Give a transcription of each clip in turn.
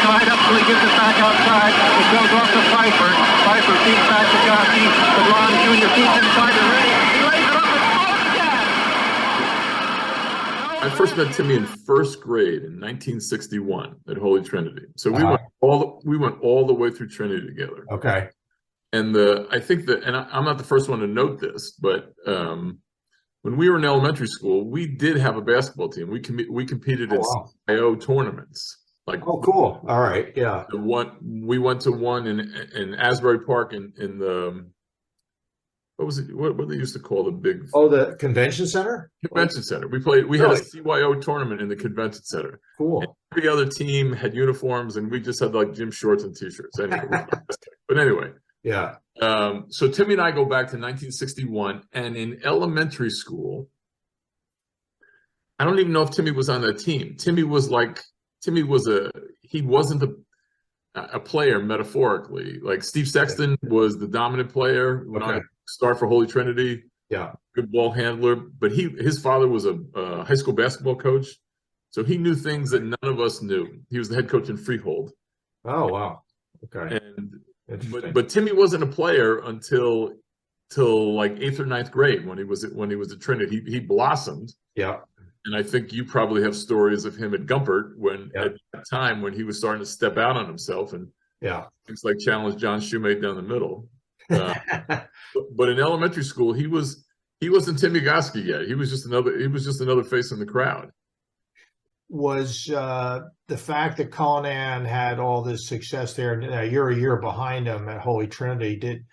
inside up till he gets it back outside. It goes off to Pfeiffer. Pfeiffer feeds back to Goski. LeBron Jr. feeds inside to Ray. He lays it up and scores again. I first met Timmy in first grade in 1961 at Holy Trinity. So we went all the way through Trinity together. Okay. And I think that, and I'm not the first one to note this, but when we were in elementary school, we did have a basketball team. We competed in CIO tournaments. Like, oh, cool. All right. Yeah. We went to one in Asbury Park in the, what was it? What they used to call the big? Oh, the convention center. Convention center. We had a CYO tournament in the convention center. Cool. And every other team had uniforms, and we just had like gym shorts and t-shirts. Anyway, but anyway. Yeah. So Timmy and I go back to 1961, and in elementary school, I don't even know if Timmy was on that team. He wasn't a player metaphorically. Like Steve Sexton was the dominant player, went on to start for Holy Trinity. Yeah. Good ball handler, but his father was a high school basketball coach, so he knew things that none of us knew. He was the head coach in Freehold. Oh wow. Okay. But Timmy wasn't a player until like 8th or 9th grade when he was at Trinity. He blossomed. Yeah. And I think you probably have stories of him at Gumpert at that time when he was starting to step out on himself and things like challenge John Shoemate down the middle. But in elementary school, he wasn't Tim Goski yet. He was just another face in the crowd. Was the fact that Cullinan had all this success there, and you're a year behind him at Holy Trinity, did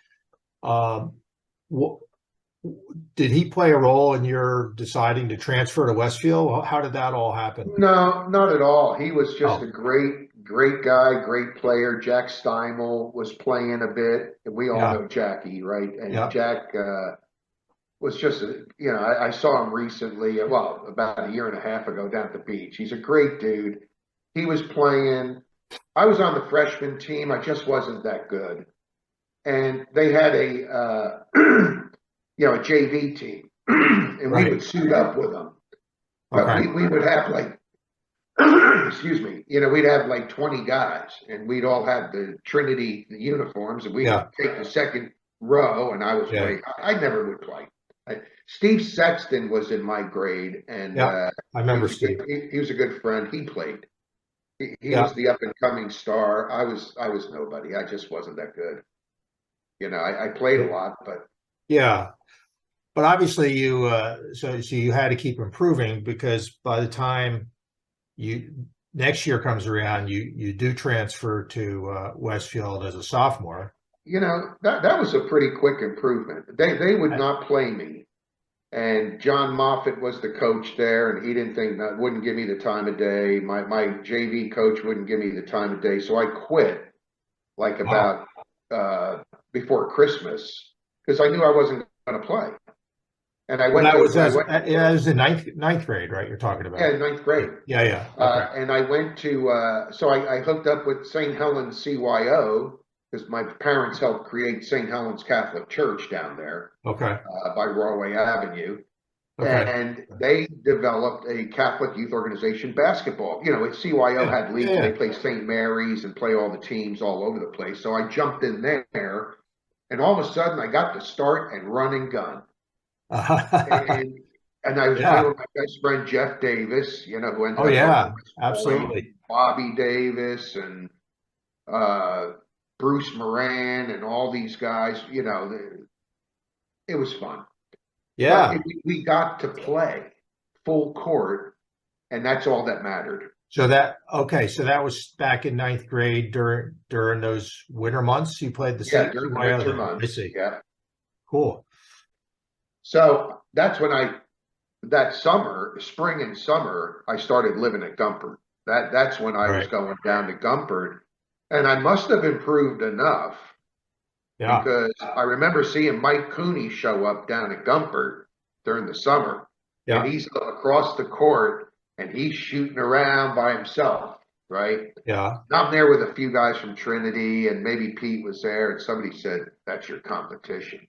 he play a role in your deciding to transfer to Westfield? How did that all happen? No, not at all. He was just a great guy, great player. Jack Steimel was playing a bit, and we all know Jackie, right? And Jack was just, I saw him recently, about a year and a half ago down at the beach. He's a great dude. He was playing. I was on the freshman team. I just wasn't that good. And they had a JV team, and we would suit up with them. But we would have like, excuse me, we'd have like 20 guys, and we'd all have the Trinity uniforms, and we'd take the second row, and I was playing. I never would play. Steve Sexton was in my grade, and I remember Steve. He was a good friend. He played. He was the up and coming star. I was nobody. I just wasn't that good. I played a lot, but but obviously you so you had to keep improving, because by the time next year comes around, you do transfer to Westfield as a sophomore. That was a pretty quick improvement. They would not play me. And John Moffitt was the coach there, and he wouldn't give me the time of day. My JV coach wouldn't give me the time of day. So I quit like about before Christmas, because I knew I wasn't going to play. And I went. That was in ninth grade, right? You're talking about? Yeah, ninth grade. Yeah. Okay. And I went to so I hooked up with St. Helens CYO, because my parents helped create St. Helens Catholic Church down there. Okay. By Rawway Avenue. Okay. And they developed a Catholic youth organization basketball. CYO had leagues. They play St. Mary's and play all the teams all over the place. So I jumped in there, and all of a sudden I got to start and run and gun. And I was playing with my best friend Jeff Davis, who ended up absolutely, Bobby Davis and Bruce Moran and all these guys. It was fun. But we got to play full court, and that's all that mattered. So that was back in ninth grade during those winter months. You played during the winter months. I see. Yeah, cool. So that's when that summer, spring and summer, I started living at Gumpert. That's when I was going down to Gumpert, and I must have improved enough. Yeah. Because I remember seeing Mike Cooney show up down at Gumpert during the summer. Yeah. And he's across the court, and he's shooting around by himself, right? Yeah. And I'm there with a few guys from Trinity, and maybe Pete was there, and somebody said, "That's your competition."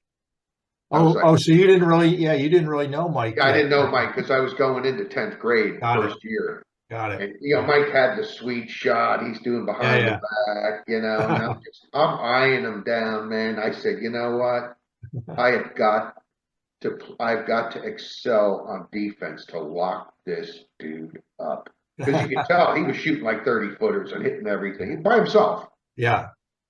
So you didn't really know Mike. Yeah, I didn't know Mike because I was going into 10th grade first year. Got it. And, Mike had the sweet shot. He's doing behind the back, and I'm eyeing him down, man. I said, you know what? I've got to excel on defense to lock this dude up. Because you could tell he was shooting like 30 footers and hitting everything by himself. Yeah.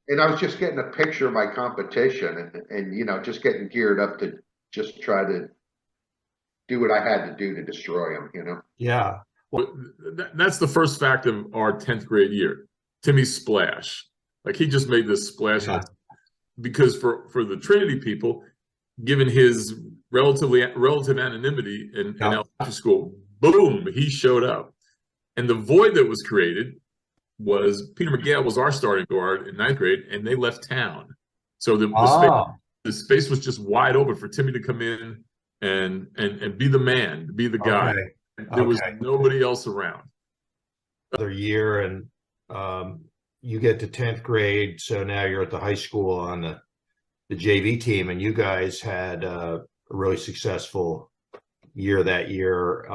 And I was just getting a picture of my competition and just getting geared up to just try to do what I had to do to destroy him, Yeah. Well, that's the first fact of our 10th grade year. Timmy's splash. Like, he just made this splash because for the Trinity people, given his relative anonymity in elementary school, boom, he showed up. And the void that was created was Peter McGale was our starting guard in 9th grade, and they left town. So the space was just wide open for Timmy to come in and be the man, be the guy. There was nobody else around. Another year, and you get to 10th grade, so now you're at the high school on the JV team, and you guys had a really successful year that year,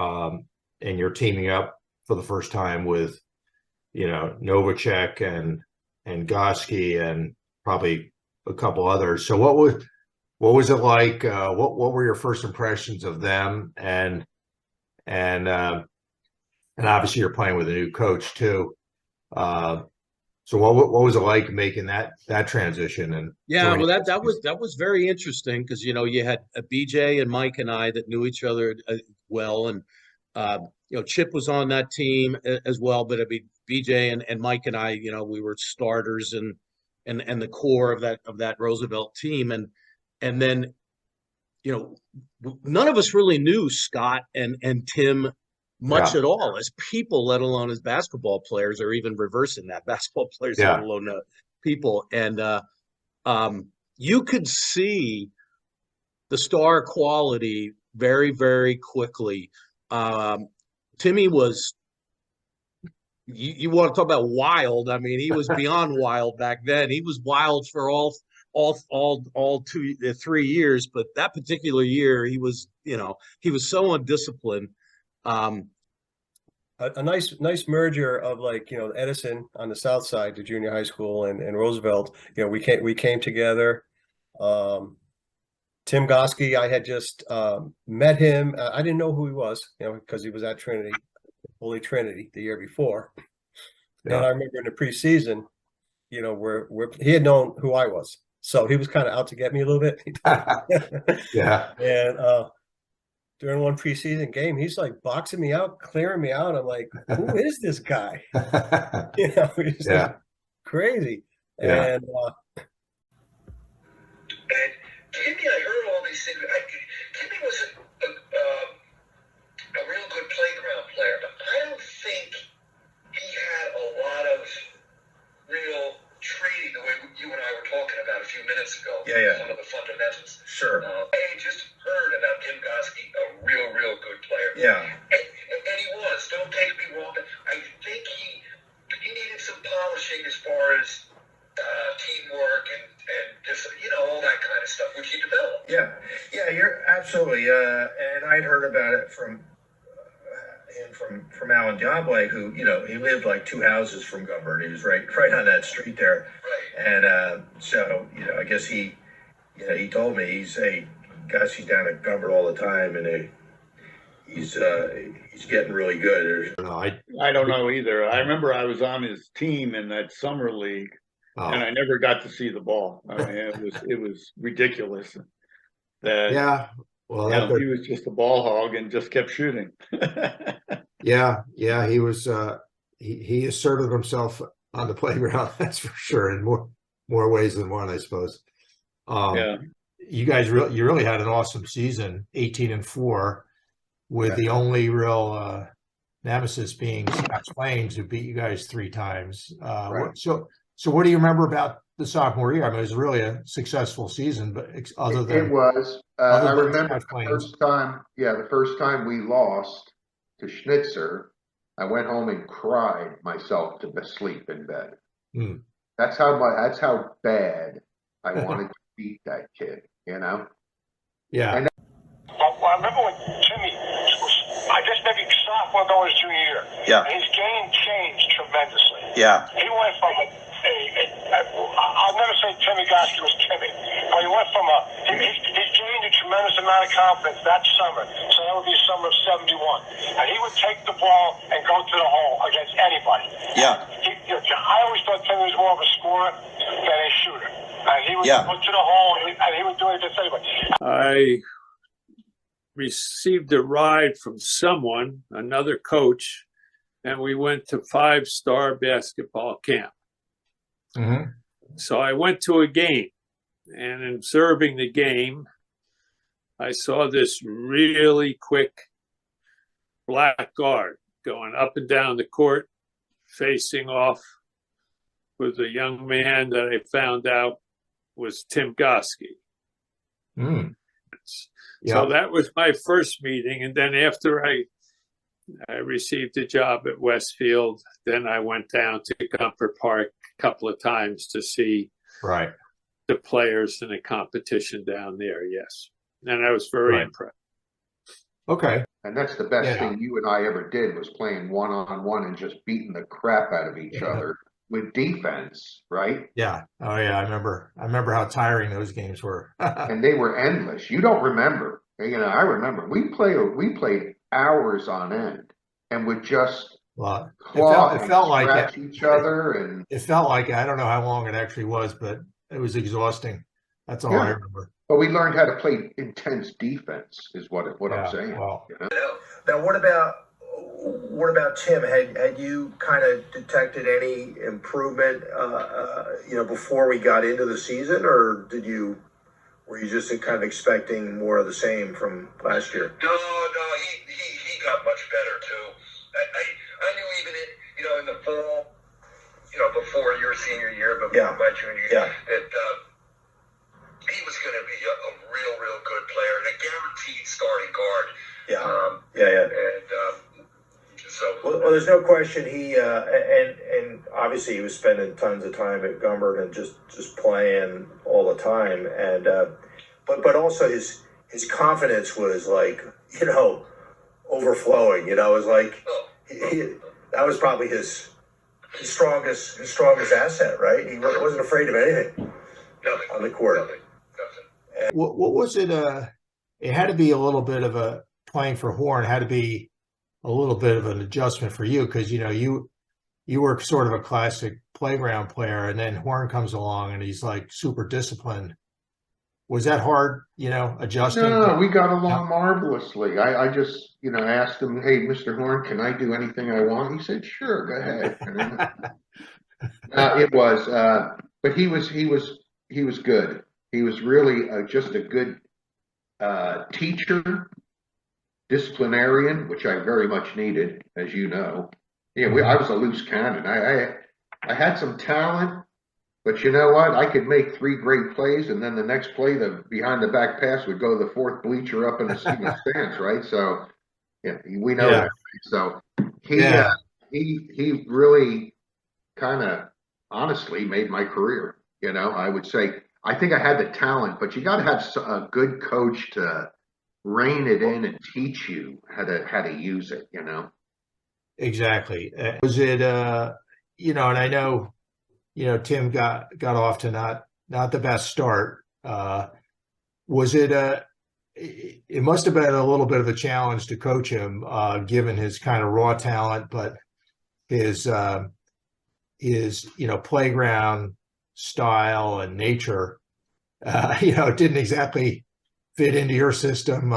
and you're teaming up for the first time with Novacek and Goski and probably a couple others. So what was it like? What were your first impressions of them? And obviously you're playing with a new coach too. So what was it like making that transition? And well, that was very interesting because you had a BJ and Mike and I that knew each other well, and Chip was on that team as well. But I mean, BJ and Mike and I, we were starters and the core of that Roosevelt team, and then none of us really knew Scott and Tim much at all as people, let alone as basketball players, or even reversing that, basketball players, let alone people. And you could see the star quality very, very quickly. Timmy was, you want to talk about wild. I mean, he was beyond wild back then. He was wild for all 3 years, but that particular year, he was so undisciplined. A nice merger of Edison on the south side, the junior high school, and Roosevelt. We came together. Tim Goski, I had just met him. I didn't know who he was, because he was at Trinity, Holy Trinity, the year before. And I remember in the preseason, where he had known who I was, so he was kind of out to get me a little bit. And during one preseason game, he's like boxing me out, clearing me out. I'm like, who is this guy? He's like crazy. And Timmy, I heard all these things. Timmy was a real good playground player, but I don't think he had a lot of real trading the way you and I were talking about a few minutes ago. Some of the fundamentals. Sure. I just heard about Tim Goski, a real good player. And he was. Don't take me wrong, but I think he needed some polishing as far as teamwork and just all that kind of stuff, which he developed. You're absolutely. And I'd heard about it from Alan Diable, who he lived like 2 houses from Gumbert. He was right on that street there. Right. And so I guess he told me he's Goski's down at Gumbert all the time, and he's getting really good. I don't know either. I remember I was on his team in that summer league. And I never got to see the ball. I mean, it was ridiculous. That he was just a ball hog and just kept shooting. He was. He asserted himself on the playground. That's for sure, in more ways than one, I suppose. You guys really had an awesome season, 18-4, with the only real nemesis being Scott Plains, who beat you guys 3 times. So what do you remember about the sophomore year? I mean, it was really a successful season, but other than it was, I remember the first time we lost to Schnitzer, I went home and cried myself to sleep in bed. That's how bad I wanted to beat that kid, Well, I remember when Timmy was I guess maybe sophomore going to junior year. Yeah. His game changed tremendously. Yeah. He went from I'll never say Timmy Goski was Timmy, but he went from he gained a tremendous amount of confidence that summer. So that would be summer of '71, and he would take the ball and go to the hole against anybody. Yeah. I always thought Timmy was more of a scorer than a shooter, and he would go to the hole and he would do it against anybody. I received a ride from someone, another coach, and we went to 5-star basketball camp. Mm-hmm. So I went to a game, and observing the game, I saw this really quick black guard going up and down the court, facing off with a young man that I found out was Tim Goski. Mm. So that was my first meeting. And then after I received a job at Westfield, then I went down to Gumpert Park a couple of times to see the players in the competition down there. Yes. And I was very impressed. Okay. And that's the best thing you and I ever did, was playing one-on-one and just beating the crap out of each other with defense, right? Yeah. Oh yeah. I remember how tiring those games were. And they were endless. You don't remember. You know, I remember we played hours on end and would just claw it felt like scratch each other, and it felt like, I don't know how long it actually was, but it was exhausting. That's all I remember. But we learned how to play intense defense, is what I'm saying. Well, you know? Now, what about Tim? Had you kind of detected any improvement, before we got into the season, or were you just kind of expecting more of the same from last year? No, he got much better too. I knew even in the fall, before your senior year, before my junior year, that he was going to be a real good player and a guaranteed starting guard. Well, there's no question he and obviously he was spending tons of time at Gumbert and just playing all the time, and but also his confidence was like overflowing. It was like that was probably his strongest asset, right? He wasn't afraid of anything on the court. Nothing. What was it? It had to be a little bit of playing for Horn had to be a little bit of an adjustment for you, because you were sort of a classic playground player, and then Horn comes along and he's like super disciplined. Was that hard, adjusting? No, we got along marvelously. I just, asked him, "Hey, Mr. Horn, can I do anything I want?" He said, "Sure, go ahead." It was, but he was good. He was really just a good teacher, disciplinarian, which I very much needed, as you know. Yeah, I was a loose cannon. I had some talent, but you know what? I could make 3 great plays, and then the next play, the behind the back pass would go to the 4th bleacher up in the stands, right? So, yeah, we know that. So he really kind of honestly made my career. I would say I think I had the talent, but you got to have a good coach to rein it in and teach you how to use it. Exactly. Was it and I know Tim got off to not the best start. Was it it must have been a little bit of a challenge to coach him, given his kind of raw talent, but his playground style and nature didn't exactly fit into your system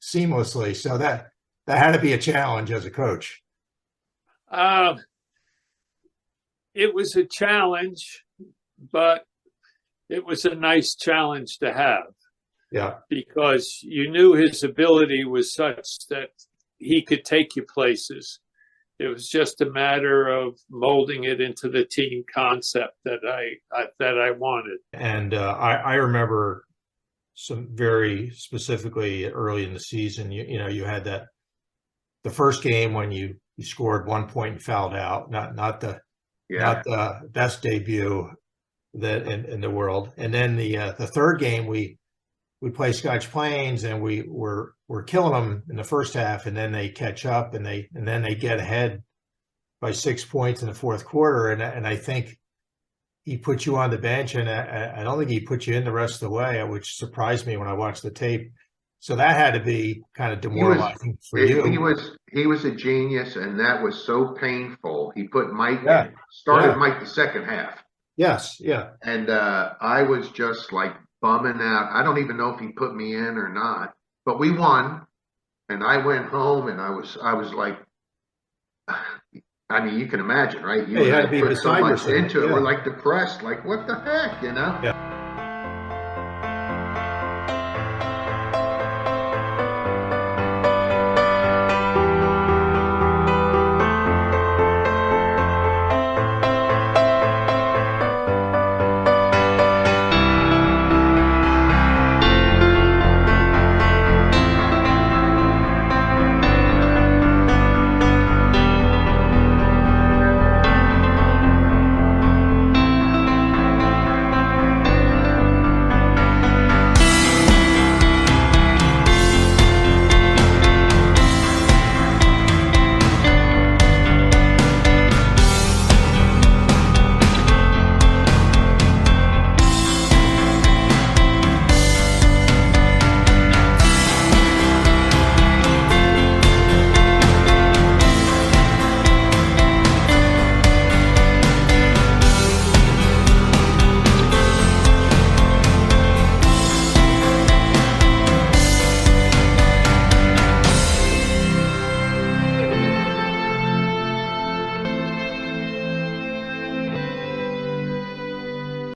seamlessly. So that had to be a challenge as a coach. It was a challenge, but it was a nice challenge to have. Yeah. Because you knew his ability was such that he could take you places. It was just a matter of molding it into the team concept that I wanted. And I remember some very specifically early in the season. You had the first game when you scored 1 point and fouled out. Not the best debut that in the world. And then the third game we play Scotch Plains and we're killing them in the first half, and then they catch up and then they get ahead by 6 points in the fourth quarter. And I think he put you on the bench, and I don't think he put you in the rest of the way, which surprised me when I watched the tape. So that had to be kind of demoralizing for you. He was a genius, and that was so painful. He put Mike in, started Mike the second half. Yes, yeah. And I was just like bumming out. I don't even know if he put me in or not, but we won. And I went home, and I was like, I mean, you can imagine, right? You had to be put so beside much yourself. into it. We're like depressed, like what the heck, you know? Yeah.